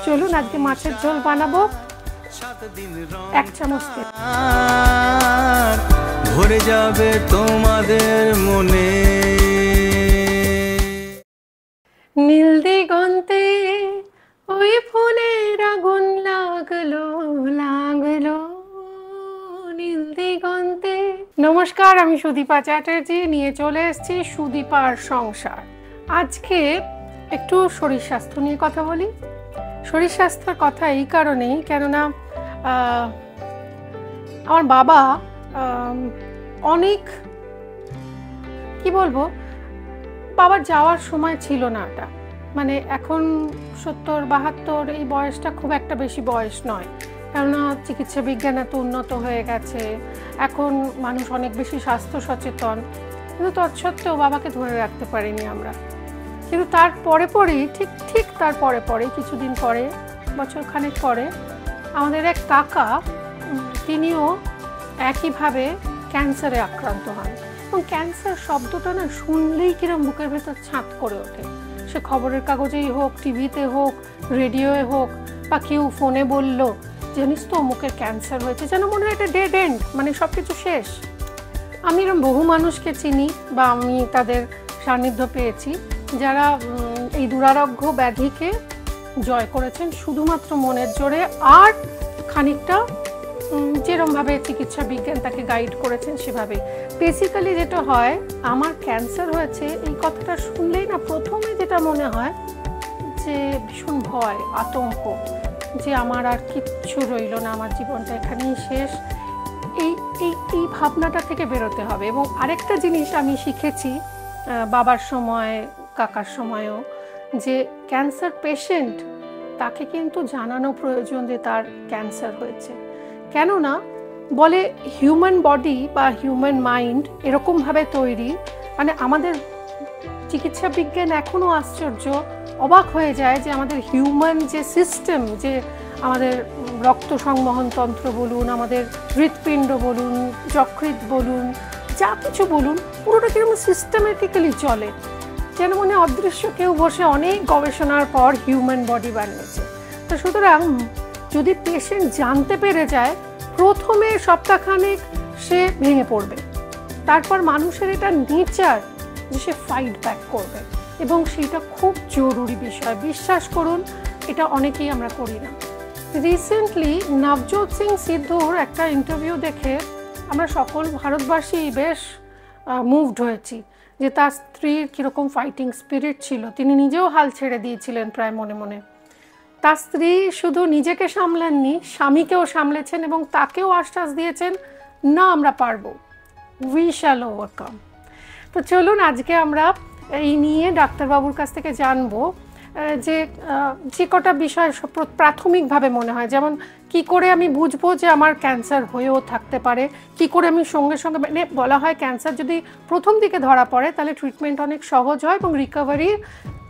চলুন আজকে মাছের ঝোল বানাবো। 1 চামচ তেল। ভরে যাবে তোমাদের মনে। নীল দিগন্তে ওই ফুলের আগুন লাগলো লাগলো নীল দিগন্তে। নমস্কার, আমি সুদীপা চ্যাটার্জি, নিয়ে চলে এসেছি সুদীপার সংসার। আজকে একটু শরীর স্বাস্থ্য নিয়ে কথা বলি। শরীর স্বাস্থ্যের কথা এই কারণেই, কেননা আমার বাবা অনেক কি বলবো, বাবার যাওয়ার সময় ছিল না। এটা মানে এখন 70-72 এই বয়সটা খুব একটা বেশি বয়স নয়, কেননা চিকিৎসা বিজ্ঞান এত উন্নত হয়ে গেছে, এখন মানুষ অনেক বেশি স্বাস্থ্য সচেতন। কিন্তু তৎসত্ত্বেও বাবাকে ধরে রাখতে পারিনি আমরা। কিন্তু তার পরেই ঠিক তার পরে কিছুদিন পরে, বছর খানেক পরে, আমাদের এক কাকা, তিনিও একইভাবে ক্যান্সারে আক্রান্ত হন। এবং ক্যান্সার শব্দটা না শুনলেই কিরম বুকের ভেতর ছাঁত করে ওঠে। সে খবরের কাগজেই হোক, টিভিতে হোক, রেডিওয়ে হোক, বা কেউ ফোনে বলল জানিস তো অমুকের ক্যান্সার হয়েছে, যেন মনে হয় এটা ডেড এন্ড, মানে সব কিছু শেষ। আমি এরকম বহু মানুষকে চিনি বা আমি তাদের সান্নিধ্য পেয়েছি যারা এই দুরারোগ্য ব্যাধিকে জয় করেছেন শুধুমাত্র মনের জোরে, আর খানিকটা যেরমভাবে চিকিৎসা বিজ্ঞান তাকে গাইড করেছেন সেভাবে। বেসিক্যালি যেটা হয়, আমার ক্যান্সার হয়েছে এই কথাটা শুনলেই না প্রথমে যেটা মনে হয় যে ভীষণ ভয়, আতঙ্ক, যে আমার আর কিচ্ছু রইল না, আমার জীবনটা এখানেই শেষ। এই ভাবনাটা থেকে বেরোতে হবে। এবং আরেকটা জিনিস আমি শিখেছি বাবার সময়, কাকার সময়ও, যে ক্যান্সার পেশেন্ট তাকে কিন্তু জানানো প্রয়োজন যে তার ক্যান্সার হয়েছে। কেননা বলে হিউম্যান বডি বা হিউম্যান মাইন্ড এরকমভাবে তৈরি, মানে আমাদের চিকিৎসা বিজ্ঞান এখনও আশ্চর্য, অবাক হয়ে যায় যে আমাদের হিউম্যান যে সিস্টেম, যে আমাদের রক্ত সংবহন তন্ত্র বলুন, আমাদের হৃৎপিণ্ড বলুন, যকৃৎ বলুন, যা কিছু বলুন, পুরোটা কিরকম সিস্টেমেটিক্যালি চলে, যেন মনে অদৃশ্য কেউ বসে অনেক গবেষণার পর হিউম্যান বডি বানিয়েছে। তো সুতরাং যদি পেশেন্ট জানতে পেরে যায়, প্রথমে সপ্তাহখানেক সে ভেঙে পড়বে, তারপর মানুষের এটা নেচার যে সে ফাইট ব্যাক করবে, এবং সেটা খুব জরুরি বিষয়। বিশ্বাস করুন, এটা অনেকেই আমরা করি না। রিসেন্টলি নবজোৎ সিং সিদ্ধুর একটা ইন্টারভিউ দেখে আমরা সকল ভারতবাসী বেশ মুভড হয়েছি, যে তার স্ত্রীর কীরকম ফাইটিং স্পিরিট ছিল। তিনি নিজেও হাল ছেড়ে দিয়েছিলেন প্রায় মনে মনে। তার স্ত্রী শুধু নিজেকে সামলাননি, স্বামীকেও সামলেছেন এবং তাকেও আশ্বাস দিয়েছেন, না আমরা পারবো, উই শ্যাল ওভারকাম। তো চলুন আজকে আমরা এই নিয়ে ডাক্তারবাবুর কাছ থেকে জানবো যে কটা বিষয় প্রাথমিকভাবে মনে হয়, যেমন কি করে আমি বুঝবো যে আমার ক্যান্সার হয়েও থাকতে পারে, কি করে আমি সঙ্গে সঙ্গে, মানে বলা হয় ক্যান্সার যদি প্রথম দিকে ধরা পড়ে তাহলে ট্রিটমেন্ট অনেক সহজ হয় এবং রিকভারির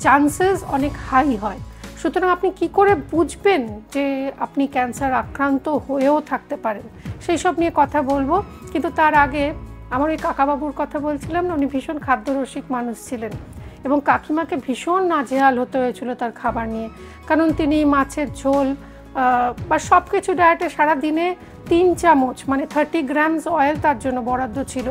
চান্সেস অনেক হাই হয়। সুতরাং আপনি কি করে বুঝবেন যে আপনি ক্যান্সার আক্রান্ত হয়েও থাকতে পারেন, সেই সব নিয়ে কথা বলবো। কিন্তু তার আগে আমার ওই কাকাবাবুর কথা বলছিলাম না, উনি ভীষণ খাদ্যরসিক মানুষ ছিলেন এবং কাকিমাকে ভীষণ নাজেহাল হতে হয়েছিল তার খাবার নিয়ে, কারণ তিনি মাছের ঝোল বা সব কিছু ডায়েটে সারাদিনে 3 চামচ, মানে 30 গ্রামস অয়েল তার জন্য বরাদ্দ ছিল।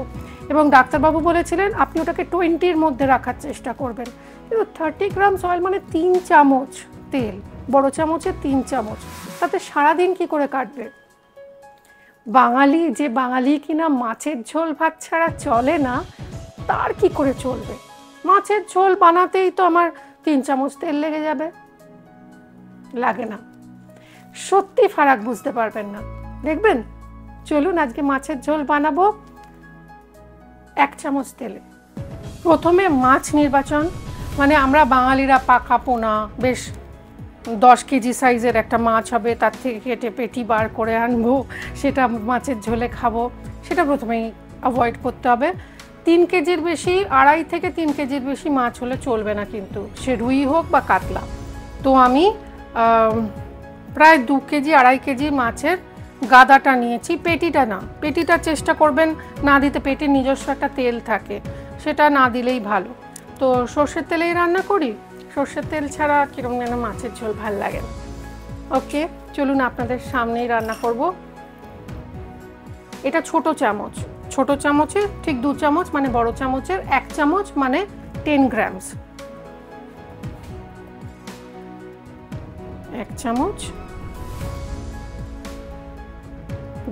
এবং ডাক্তারবাবু বলেছিলেন আপনি ওটাকে 20-র মধ্যে রাখার চেষ্টা করবেন। কিন্তু 30 গ্রামস অয়েল মানে 3 চামচ তেল, বড় চামচে 3 চামচ, তাতে সারাদিন কি করে কাটবে? বাঙালি কিনা মাছের ঝোল ভাত ছাড়া চলে না, তার কি করে চলবে? মাছের ঝোল বানাতেই তো আমার 3 চামচ তেল লেগে যাবে। লাগে না, সত্যি ফারাক বুঝতে পারবেন না, দেখবেন। চলুন আজকে মাছের ঝোল বানাবো 1 চামচ তেলে। প্রথমে মাছ নির্বাচন, মানে আমরা বাঙালিরা পাকা পোনা, বেশ 10 কেজি সাইজের একটা মাছ হবে, তার থেকে কেটে পেটি বার করে আনবো, সেটা মাছের ঝোলে খাবো, সেটা প্রথমেই অ্যাভয়েড করতে হবে। 3 কেজির বেশি, 2.5 থেকে 3 কেজির বেশি মাছ হলে চলবে না, কিন্তু সে রুই হোক বা কাতলা। তো আমি প্রায় 2 কেজি 2.5 কেজি মাছের গাদাটা নিয়েছি, পেটিটা না। পেটিটা চেষ্টা করবেন না দিতে, পেটির নিজস্ব একটা তেল থাকে, সেটা না দিলেই ভালো। তো সর্ষের তেলেই রান্না করি, সর্ষের তেল ছাড়া কীরকম যেন মাছের ঝোল ভাল লাগে না। ওকে, চলুন আপনাদের সামনেই রান্না করব। এটা ছোট চামচ, ছোট চামচে ঠিক 2 চামচ, মানে বড় চামচের 1 চামচ, মানে 10 গ্রামস। 1 চামচ,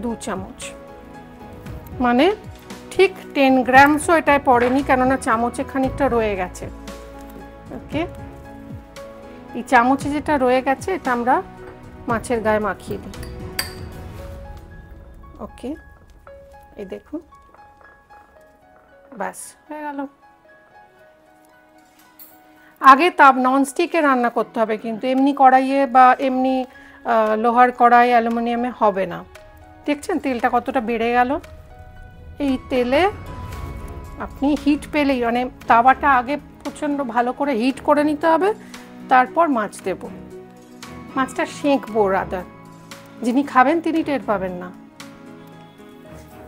2 চামচ, মানে ঠিক 10 গ্রামসও এটায় পড়েনি, কেননা চামচে খানিকটা রয়ে গেছে। ওকে, এই চামচে যেটা রয়ে গেছে এটা আমরা মাছের গায়ে মাখিয়ে দিই। ওকে, এই দেখুন, ব্যাস হয়ে গেল। আগে তাপ ননস্টিকে রান্না করতে হবে, কিন্তু এমনি কড়াইয়ে বা এমনি লোহার কড়াই, অ্যালুমিনিয়ামে হবে না। দেখছেন তেলটা কতটা বেড়ে গেল। এই তেলে আপনি হিট পেলেই, মানে তাওয়াটা আগে প্রচণ্ড ভালো করে হিট করে নিতে হবে, তারপর মাছ দেব। মাছটা সেঁকবো, রাদার যিনি খাবেন তিনি টের পাবেন না।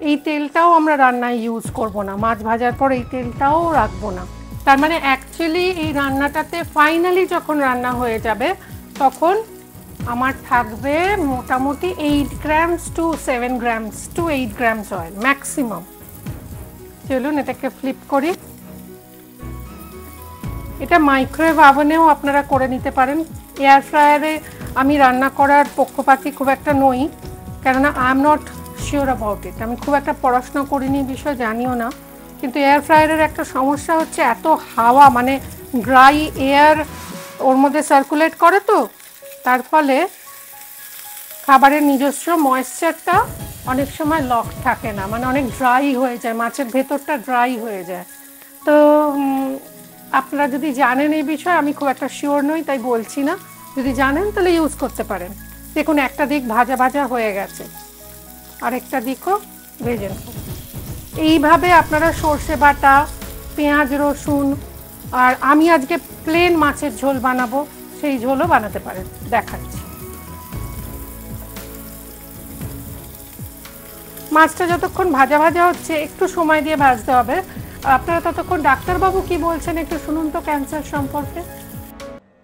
এই তেলটাও আমরা রান্নায় ইউজ করব না, মাছ ভাজার পর এই তেলটাও রাখবো না। তার মানে অ্যাকচুয়ালি এই রান্নাটাতে ফাইনালি যখন রান্না হয়ে যাবে তখন আমার থাকবে মোটামুটি 8 grams to 7 grams to 8 grams oil maximum. চলুন এটাকে ফ্লিপ করি। এটা মাইক্রোওয়েভ ওভেনেও আপনারা করে নিতে পারেন। এয়ার ফ্রায়ারে আমি রান্না করার পক্ষপাতী খুব একটা নই, কেননা I am not sure about it. আমি খুব একটা পড়াশোনা করিনি, বিষয় জানিও না। কিন্তু এয়ার ফ্রায়ারের একটা সমস্যা হচ্ছে, এত হাওয়া, মানে ড্রাই এয়ার ওর মধ্যে সার্কুলেট করে, তো তার ফলে খাবারের নিজস্ব ময়েশ্চারটা অনেক সময় লক থাকে না, মানে অনেক ড্রাই হয়ে যায়, মাছের ভেতরটা ড্রাই হয়ে যায়। তো আপনারা যদি জানেন এই বিষয়ে, আমি খুব একটা শিওর নই তাই বলছি না। যদি জানেন তাহলে ইউজ করতে পারেন। দেখুন একটা দিক ভাজা ভাজা হয়ে গেছে, আরেকটা দিকও ভেজে নেব। এইভাবে আপনারা সর্ষে বাটা, পেঁয়াজ, রসুন, আর আমি আজকে প্লেন মাছের ঝোল বানাবো, সেই ঝোলও বানাতে পারেন, দেখাচ্ছি। মাছটা যতক্ষণ ভাজা ভাজা হচ্ছে একটু সময় দিয়ে ভাজতে হবে। আপনারা ততক্ষণ ডাক্তারবাবু কি বলছেন একটু শুনুন তো ক্যান্সার সম্পর্কে।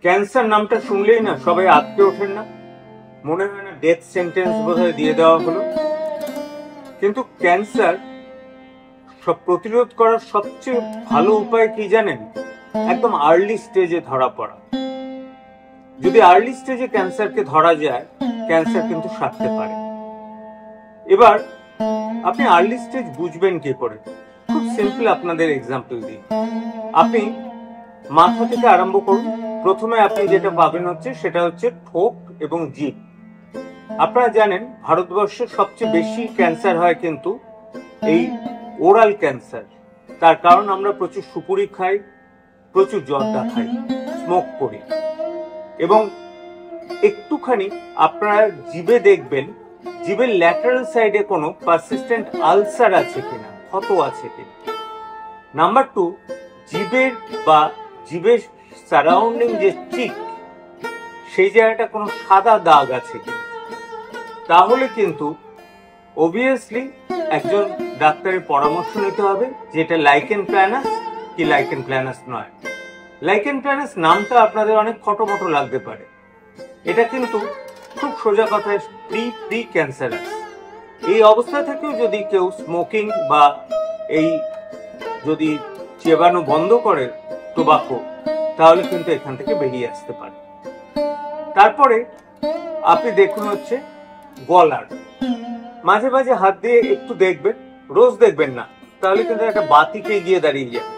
ক্যান্সার নামটা শুনলেই না সবাই আঁতকে ওঠেন না? মনে হয় না ডেথ সেন্টেন্স বোধহয় দিয়ে দেওয়া হলো। কিন্তু ক্যান্সার সব প্রতিরোধ করার সবচেয়ে ভালো উপায় কি জানেন? একদম আর্লি স্টেজে ধরা পড়া। যদি আর্লি স্টেজে ক্যান্সারকে ধরা যায়, ক্যান্সার কিন্তু সারতে পারে। এবার আপনি আর্লি স্টেজ বুঝবেন কি করে? খুব সিম্পল আপনাদের এক্সাম্পল দিই। আপনি মাথা থেকে আরম্ভ করুন। প্রথমে আপনি যেটা পাবেন সেটা হচ্ছে ঠোঁট এবং জিভ। আপনারা জানেন ভারতবর্ষে সবচেয়ে বেশি ক্যান্সার হয় কিন্তু এই ওরাল ক্যান্সার। তার কারণ আমরা প্রচুর সুপুরি খাই, প্রচুর জর্দা খাই, স্মোক করি, এবং একটুখানি আপনারা জিভে দেখবেন জিভের ল্যাটারাল সাইডে কোনো পারসিস্টেন্ট আলসার আছে কিনা, ক্ষত আছে কিনা। নাম্বার 2, জিভের বা জিভের সারাউন্ডিং যে চিক, সেই জায়গাটা কোনো সাদা দাগ আছে কিনা। তাহলে কিন্তু অবভিয়াসলি একজন ডাক্তারের পরামর্শ নিতে হবে যে এটা লাইকেন প্ল্যানাস কি লাইকেন প্ল্যানাস নয়। লাইকেন প্ল্যানাস নামটা আপনাদের অনেক খটোমটো লাগতে পারে, এটা কিন্তু খুব সোজা কথায় প্রি ক্যান্সারাস। এই অবস্থা থেকেও যদি কেউ স্মোকিং বা এই যদি চেবানো বন্ধ করে টোবাকো, তাহলে কিন্তু এখান থেকে বেরিয়ে আসতে পারে। তারপরে আপনি দেখুন গলার মাঝে মাঝে হাত দিয়ে একটু দেখবেন, রোজ দেখবেন না, তাহলে কিন্তু একটা বাতিকে গিয়ে দাঁড়িয়ে যাবে।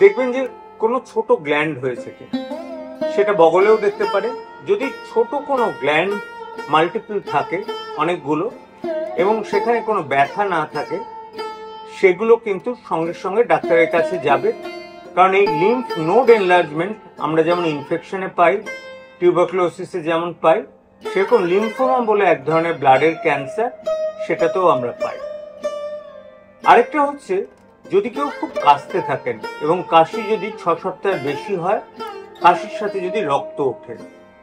দেখবেন যে কোনো ছোট গ্ল্যান্ড হয়েছে কিনা, সেটা বগলেও দেখতে পারে। যদি ছোট কোনো গ্ল্যান্ড মাল্টিপল থাকে, অনেকগুলো, এবং সেখানে কোনো ব্যথা না থাকে, সেগুলো কিন্তু সঙ্গে সঙ্গে ডাক্তারের কাছে যাবে। কারণ এই লিম্ফ নোড এনলার্জমেন্ট আমরা যেমন ইনফেকশনে পাই, টিউবারকুলোসিসে যেমন পাই, সেরকম লিম্ফোমা বলে এক ধরনের ব্লাডের ক্যান্সার, সেটাতেও আমরা পাই। আরেকটা যদি কেউ খুব কাশতে থাকেন এবং কাশি যদি 6 সপ্তাহের বেশি হয়, কাশির সাথে যদি রক্ত ওঠে,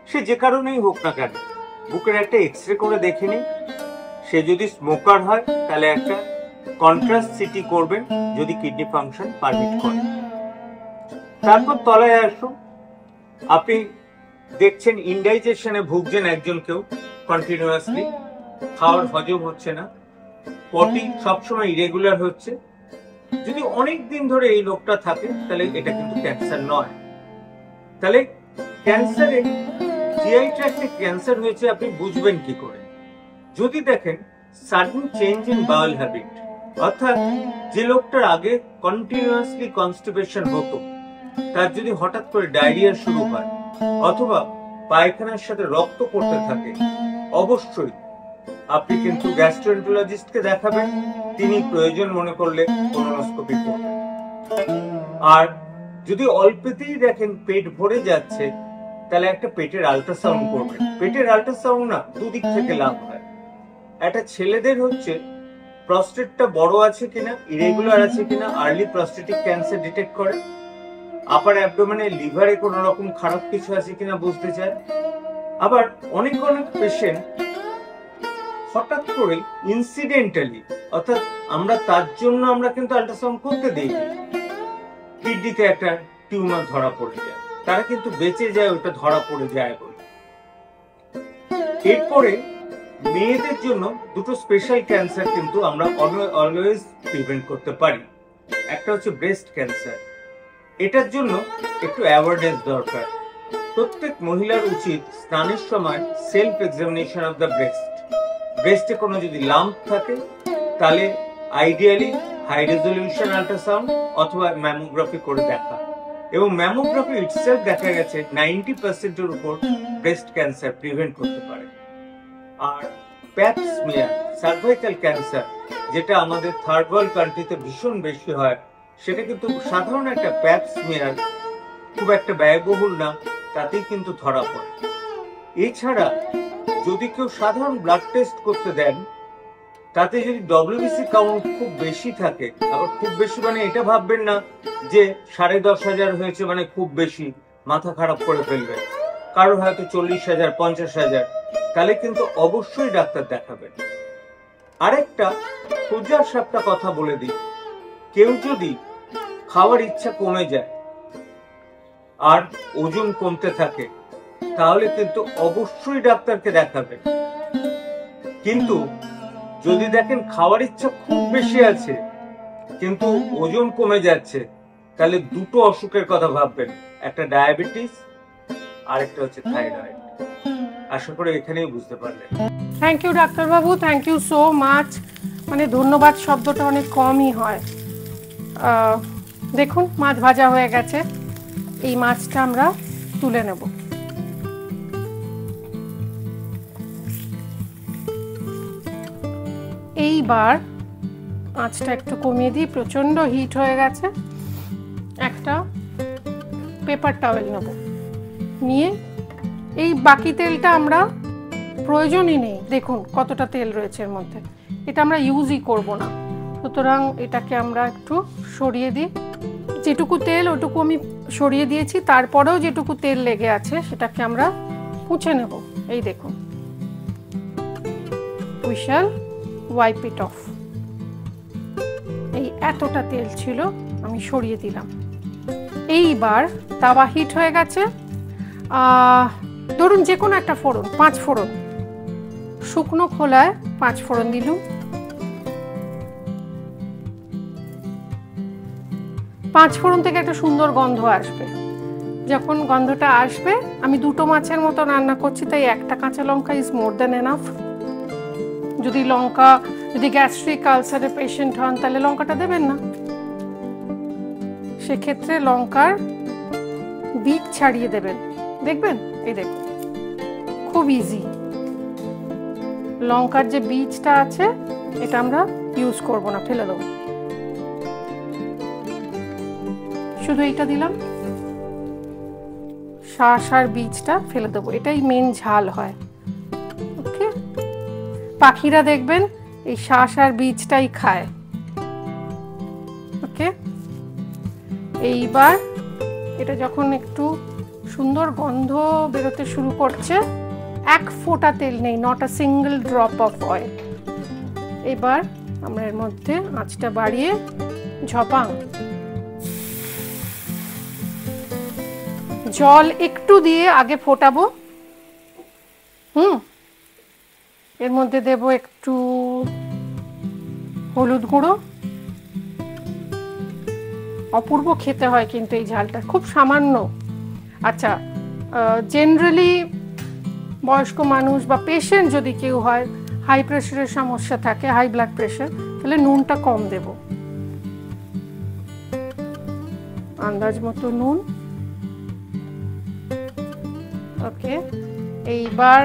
সে যে কারণেই হোক না কেন, বুকের একটা এক্সরে করে দেখে নিন। সে যদি স্মোকার হয় তাহলে একটা কন্ট্রাস্ট সিটি করবেন যদি কিডনি ফাংশন পারমিট করে। তারপর তলায় আসুন, আপনি দেখছেন ইনডাইজেশনে ভুগছেন একজন কেউ কন্টিনিউয়াসলি, খাওয়ার হজম হচ্ছে না, পটি সবসময় ইরেগুলার হচ্ছে, যদি অনেক দিন ধরে এই রোগটা থাকে তাহলে এটা কিন্তু ক্যান্সার নয়। তাহলে ক্যান্সারে জিআই ট্র্যাক্টে ক্যান্সার হয়েছে আপনি বুঝবেন কি করে? যদি দেখেন sudden change in Baul habit, অর্থাৎ যে লোকটার আগে কন্টিনিউয়াসলি কনস্টিপেশন হতো তার যদি হঠাৎ করে ডায়রিয়া শুরু হয় অথবা পায়খানার সাথে রক্ত পড়তে থাকে, অবশ্যই আপনি কিন্তু গ্যাস্ট্রোএন্টারোলজিস্টকে দেখাবেন, তিনি প্রয়োজন মনে করলে কোলোনোস্কোপি করবেন। আর যদি অল্পতেই দেখেন পেট ভরে যাচ্ছে তাহলে একটা পেটের আল্ট্রাসাউন্ড করবেন। পেটের আল্ট্রাসাউন্ড না দুদিক থেকে লাভ হয়। একটা ছেলেদের হচ্ছে প্রস্টেটটা বড় আছে কিনা, ইরেগুলার আছে কিনা, আর্লি প্রস্টেটিক ক্যান্সার ডিটেক্ট করে। আপার অ্যাবডোমেনে লিভারে কোনো রকম খারাপ কিছু আছে কিনা বুঝতে চায়। আবার অনেক পেশেন্ট হঠাৎ করে ইনসিডেন্টালি, অর্থাৎ আমরা তার জন্য আমরা কিন্তু আল্ট্রাসাউন্ড করতে দিই, কিডনিতে একটা টিউমার ধরা পড়ে যায়, তারা কিন্তু বেঁচে যায় ওটা ধরা পড়ে যায় বলে। এরপরে মেয়েদের জন্য দুটো স্পেশাল ক্যান্সার কিন্তু আমরা অলওয়েজ প্রিভেন্ট করতে পারি। একটা হচ্ছে ব্রেস্ট ক্যান্সার, এটার জন্য একটু অ্যাওয়ারনেস দরকার। প্রত্যেক মহিলার উচিত স্নানের সময় self examination of the breast. ব্রেস্টে কোনো যদি লাম্প থাকে তাহলে আইডিয়ালি হাই রেজলিউশন আল্ট্রাসাউন্ড অথবা ম্যামোগ্রাফি করে দেখা, এবং ম্যামোগ্রাফি ইটসেলফ দেখা গেছে 90% উপর ব্রেস্ট ক্যান্সার প্রিভেন্ট করতে পারে। আর প্যাপ স্মিয়ার, সার্ভাইকাল ক্যান্সার, যেটা আমাদের থার্ড ওয়ার্ল্ড কান্ট্রিতে ভীষণ বেশি হয়, সেটা কিন্তু সাধারণ একটা প্যাপ স্মিয়ার, খুব একটা ব্যয়বহুল না, তাতেই কিন্তু ধরা পড়ে। এছাড়া যদি কেউ সাধারণ ব্লাড টেস্ট করতে দেন, তাতে যদি WBC কাউন্ট খুব বেশি থাকে, আবার খুব বেশি মানে এটা ভাববেন না যে 10,500 হয়েছে মানে খুব বেশি, মাথা খারাপ করে ফেলবেন, কারো হয়তো 40,000 50,000, তাহলে কিন্তু অবশ্যই ডাক্তার দেখাবেন। আরেকটা সোজা সাপটা কথা বলে দিই, কেউ যদি খাওয়ার ইচ্ছা কমে যায় আর ওজন কমতে থাকে তাহলে কিন্তু অবশ্যই ডাক্তারকে দেখাবেন। কিন্তু যদি দেখেন খাওয়ার ইচ্ছা খুব বেশি আছে কিন্তু ওজন কমে যাচ্ছে, তাহলে দুটো অসুখের কথা ভাববেন, একটা ডায়াবেটিস আর একটা হচ্ছে থাইরয়েড। আশা করি এখানেই বুঝতে পারলেন। থ্যাংক ইউ ডাক্তারবাবু, থ্যাংক ইউ সো মাচ। মানে ধন্যবাদ শব্দটা অনেক কমই হয়। দেখুন মাছ ভাজা হয়ে গেছে, এই মাছটা আমরা তুলে নেব। এইবার আঁচটা একটু কমিয়ে দিই, প্রচন্ড হিট হয়ে গেছে। একটা পেপার টাওয়েল নেব, নিয়ে এই বাকি তেলটা আমরা প্রয়োজনই নেই, দেখুন কতটা তেল রয়েছে এর মধ্যে, এটা আমরা ইউজই করব না, সুতরাং এটাকে আমরা একটু সরিয়ে দিই। যেটুকু তেল ওটুকু আমি সরিয়ে দিয়েছি, তারপরেও যেটুকু তেল লেগে আছে সেটাকে আমরা মুছে নেব। এই দেখুন, we shall wipe it off. এই এতটা তেল ছিল, আমি সরিয়ে দিলাম। এইবার তাওয়া হিট হয়ে গেছে, ধরুন যে কোনো একটা ফোড়ন, 5 ফোড়ন, শুকনো খোলায় 5 ফোড়ন দিলুম। 5 ফোড়ন থেকে একটা সুন্দর গন্ধ আসবে। যখন গন্ধটা আসবে, আমি দুটো মাছের মতো রান্না করছি, তাই একটা কাঁচা লঙ্কা ইজ মোর দ্যান এনাফ। যদি গ্যাস্ট্রিক আলসারের পেশেন্ট হন তাহলে লঙ্কাটা দেবেন না, সেক্ষেত্রে লঙ্কার বীজ ছাড়িয়ে দেবেন। দেখবেন, এই দেখুন খুব ইজি। লঙ্কার যে বীজটা আছে এটা আমরা ইউজ করব না, ফেলে দেবো। শুধু এইটা দিলাম, শাঁস আর বীজটা ফেলে দেবো, এটাই মেন ঝাল হয়। ওকে, পাখিরা দেখবেন এই শাঁস আর বীজটাই খায়। ওকে, এইবার এটা যখন একটু সুন্দর গন্ধ বেরোতে শুরু করছে, 1 ফোঁটা তেল নেই, not a single drop of oil. এবার আমরা এর মধ্যে আঁচটা বাড়িয়ে ঝপাং জল একটু দিয়ে আগে ফোটাবো। এর মধ্যে দেব একটু হলুদ গুঁড়ো। অপূর্ব খেতে হয় কিন্তু এই ঝালটা, খুব সামান্য। আচ্ছা, জেনারেলি বয়স্ক মানুষ বা পেশেন্ট যদি কেউ হয়, হাই প্রেশারের সমস্যা থাকে, হাই ব্লাড প্রেশার, তাহলে নুনটা কম দেব, আন্দাজ মতো নুন। ওকে, এইবার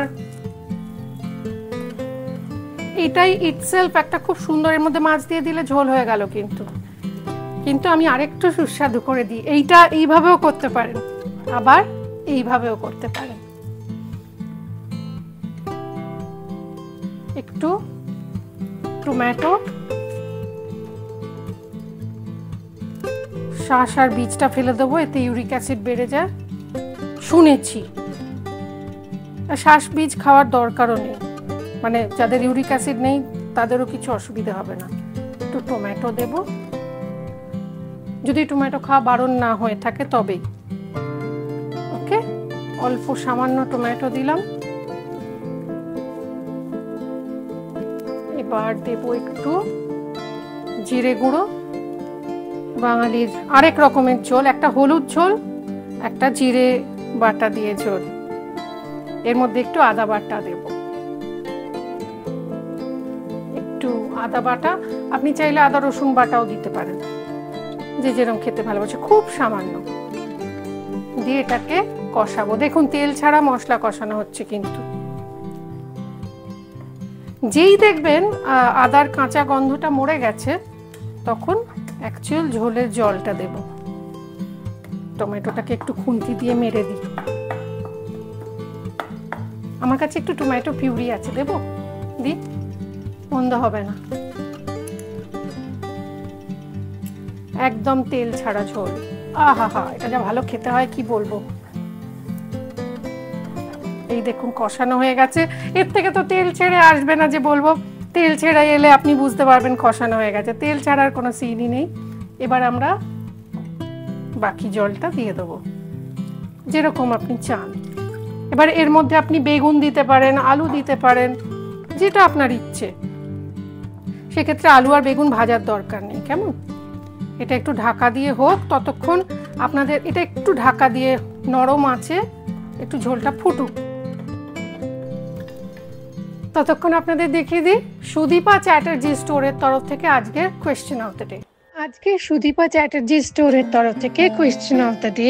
এটাই ইটসেলফ একটা খুব সুন্দর, এর মধ্যে মাছ দিয়ে দিলে ঝোল হয়ে গেল। কিন্তু আমি আরেকটু সুস্বাদু করে দিই। এইটা এইভাবেও করতে পারেন, আবার এইভাবেও করতে পারেন। একটু টমেটো, শাঁস আর বীজটা ফেলে দেবো, এতে ইউরিক অ্যাসিড বেড়ে যায় শুনেছি। শাঁস বীজ খাওয়ার দরকারও নেই, মানে যাদের ইউরিক অ্যাসিড নেই তাদেরও কিছু অসুবিধা হবে না। একটু টমেটো দেব, যদি টমেটো খাওয়া বারণ না হয়ে থাকে তবেই। ওকে, অল্প সামান্য টমেটো দিলাম। এবার দেব একটু জিরে গুঁড়ো, বাঙালির আরেক রকমের ঝোল, একটা হলুদ ঝোল, একটা জিরে বাটা দিয়ে ঝোল। এর মধ্যে একটু আদা বাটা দেব, একটু আদা বাটা, আপনি চাইলে আদা রসুন বাটাও দিতে পারেন, যে যেরকম খেতে ভালোবাসে, খুব সামান্য দিয়ে এটাকে কষাবো। দেখুন তেল ছাড়া মশলা কষানো হচ্ছে, কিন্তু যেই দেখবেন আদার কাঁচা গন্ধটা মরে গেছে তখন অ্যাকচুয়াল ঝোলের জলটা দেব। টমেটোটাকে একটু খুন্তি দিয়ে মেরে দিই। আমার কাছে একটু টমেটো পিউরি আছে, দেব, দি, মন্দ হবে না। একদম তেল ছাড়া ঝোল, আহা হা, এটা যা ভালো খেতে হয় কি বলবো। এই দেখুন কষানো হয়ে গেছে, এর থেকে তো তেল ছেড়ে আসবে না যে বলবো। তেল ছেড়ে এলে আপনি বুঝতে পারবেন কষানো হয়ে গেছে, তেল ছাড়ার কোনো সিনই নেই। এবার আমরা বাকি জলটা দিয়ে দেবো যেরকম আপনি চান। এবার এর মধ্যে আপনি বেগুন দিতে পারেন, আলু দিতে পারেন, যেটা আপনার ইচ্ছে। সেক্ষেত্রে আলু আর বেগুন ভাজার দরকার নেই, কেমন? এটা একটু ঢাকা দিয়ে হোক, ততক্ষণ আপনাদের এটা একটু ঢাকা দিয়ে নরম আছে, একটু ঝোলটা ফুটুক, ততক্ষণ আপনাদের দেখিয়ে দিই সুদীপা চ্যাটার্জি স্টোরের তরফ থেকে আজকের কোয়েশ্চেন অফ দ্য ডে। আজকে সুদীপা চ্যাটার্জি স্টোরের তরফ থেকে কোয়েশ্চেন অফ দ্য ডে,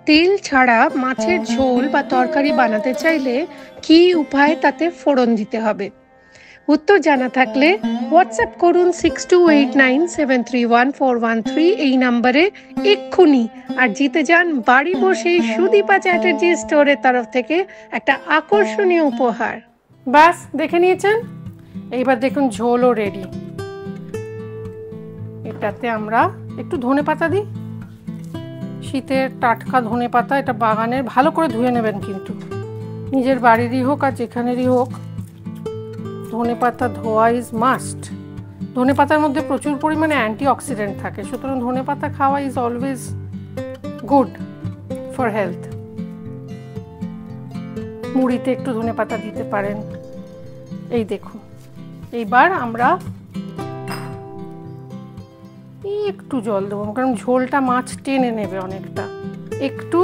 তেল ছাড়া মাছের ঝোল বা তরকারি বানাতে চাইলে কি উপায়ে তাতে ফোড়ন দিতে হবে? উত্তর জানা থাকলে হোয়াটসঅ্যাপ করুন 6289731413 এই নাম্বারে এক্ষুনি, আর জিতে যান বাড়ি বসেই সুদীপা চ্যাটার্জি স্টোরের তরফ থেকে একটা আকর্ষণীয় উপহার। বাস দেখে নিয়েছেন, এইবার দেখুন ঝোলও রেডি। এটাতে আমরা একটু ধনেপাতা দিই, শীতের টাটকা ধনেপাতা, এটা বাগানের, ভালো করে ধুয়ে নেবেন কিন্তু, নিজের বাড়িরই হোক আর যেখানেরই হোক, ধনেপাতা ধোয়া ইজ মাস্ট। ধনেপাতার মধ্যে প্রচুর পরিমাণে অ্যান্টিঅক্সিডেন্ট থাকে, সুতরাং ধনেপাতা খাওয়া is always good for health. মুড়িতে একটু ধনেপাতা দিতে পারেন। এই দেখুন, এইবার আমরা একটু জল দেবো, কারণ ঝোলটা মাছ টেনে নেবে অনেকটা। একটু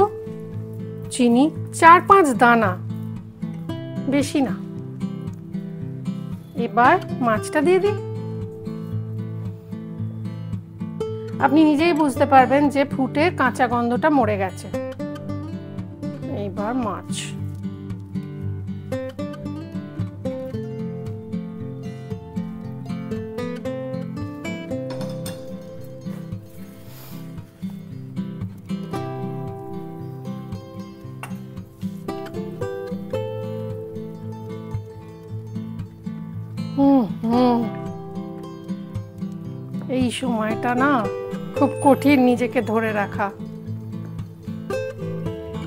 চিনি, 4-5 দানা, বেশি না। এবার মাছটা দিয়ে দিই। আপনি নিজেই বুঝতে পারবেন যে ফুটে কাঁচা গন্ধটা মরে গেছে। এইবার মাছ, এই সময়টা না খুব কঠিন নিজেকে ধরে রাখা।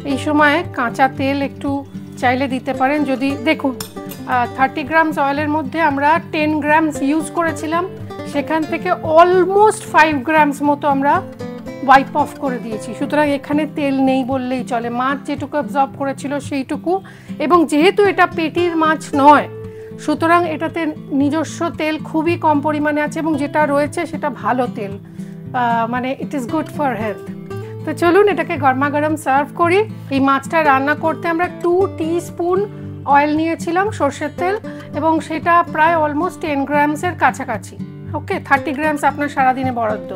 এই সময় কাঁচা তেল একটু চাইলে দিতে পারেন, যদি দেখুন 30 গ্রামস অয়েলের মধ্যে আমরা 10 গ্রামস ইউজ করেছিলাম, সেখান থেকে অলমোস্ট 5 গ্রামস মতো আমরা ওয়াইপ অফ করে দিয়েছি, সুতরাং এখানে তেল নেই বললেই চলে। মাছ যেটুকু অ্যাবজর্ব করেছিল সেইটুকু, এবং যেহেতু এটা পেটির মাছ নয় সুতরাং এটাতে নিজস্ব তেল খুবই কম পরিমাণে আছে, এবং যেটা রয়েছে সেটা ভালো তেল, মানে it is good for health. তো চলুন এটাকে গরমা গরম সার্ভ করি। এই মাছটা রান্না করতে আমরা 2 টিস্পুন অয়েল নিয়েছিলাম, সর্ষের তেল, এবং সেটা প্রায় অলমোস্ট 10 গ্রামসের কাছাকাছি। ওকে, 30 গ্রামস আপনার সারাদিনে বরাদ্দ।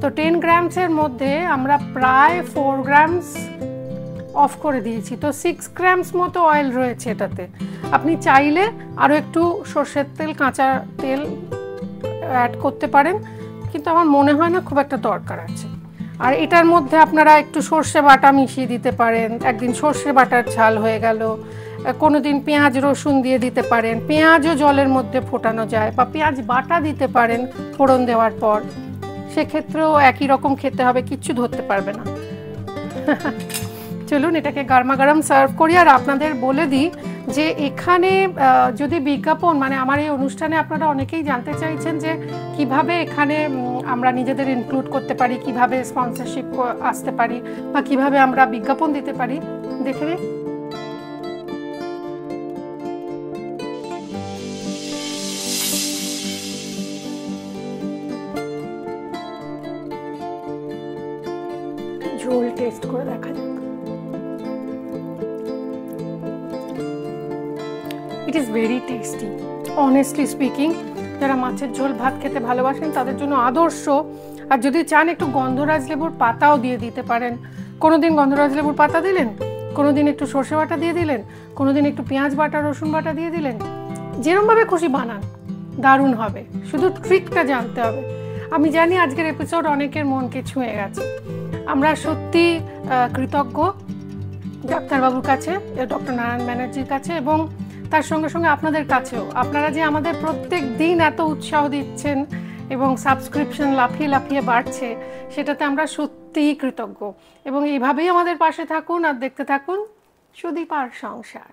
তো 10 গ্রামসের মধ্যে আমরা প্রায় 4 গ্রামস অফ করে দিয়েছি, তো 6 গ্রামস মতো অয়েল রয়েছে এটাতে। আপনি চাইলে আরও একটু সর্ষের তেল, কাঁচা তেল অ্যাড করতে পারেন, কিন্তু আমার মনে হয় না খুব একটা দরকার আছে। আর এটার মধ্যে আপনারা একটু সর্ষে বাটা মিশিয়ে দিতে পারেন, একদিন সর্ষে বাটার ঝাল হয়ে গেল, কোনো দিন পেঁয়াজ রসুন দিয়ে দিতে পারেন, পেঁয়াজও জলের মধ্যে ফোটানো যায়, বা পেঁয়াজ বাটা দিতে পারেন ফোড়ন দেওয়ার পর, সেক্ষেত্রেও একই রকম খেতে হবে, কিচ্ছু ধরতে পারবে না। চলুন এটাকে গরমা গরম সার্ভ করি। আর আপনাদের বলে দিই যে এখানে যদি বিজ্ঞাপন, মানে আমার এই অনুষ্ঠানে আপনারা অনেকেই জানতে চাইছেন যে কিভাবে এখানে আমরা নিজেদের ইনক্লুড করতে পারি, কিভাবে স্পন্সরশিপ আসতে পারি, বা কিভাবে আমরা বিজ্ঞাপন দিতে পারি। দেখে নিন। ঝোল টেস্ট করে দেখা যাক। It is very tasty, honestly speaking. যারা মাছের ঝোল ভাত খেতে ভালোবাসেন তাদের জন্য আদর্শ। আর যদি চান একটু গন্ধরাজ লেবুর পাতাও দিয়ে দিতে পারেন। কোনোদিন গন্ধরাজ লেবুর পাতা দিলেন, কোনোদিন একটু সর্ষে বাটা দিয়ে দিলেন, কোনোদিন একটু পেঁয়াজ বাটা রসুন বাটা দিয়ে দিলেন, যেরমভাবে খুশি বানান, দারুণ হবে। শুধু ট্রিকটা জানতে হবে। আমি জানি আজকের এপিসোড অনেকের মনকে ছুঁয়ে গেছে। আমরা সত্যি কৃতজ্ঞ ডাক্তারবাবুর কাছে, ডক্টর নারায়ণ ব্যানার্জির কাছে, এবং তার সঙ্গে সঙ্গে আপনাদের কাছেও। আপনারা যে আমাদের প্রত্যেক দিন এত উৎসাহ দিচ্ছেন এবং সাবস্ক্রিপশন লাফিয়ে লাফিয়ে বাড়ছে, সেটাতে আমরা সত্যিই কৃতজ্ঞ। এবং এইভাবেই আমাদের পাশে থাকুন আর দেখতে থাকুন সুদীপার সংসার।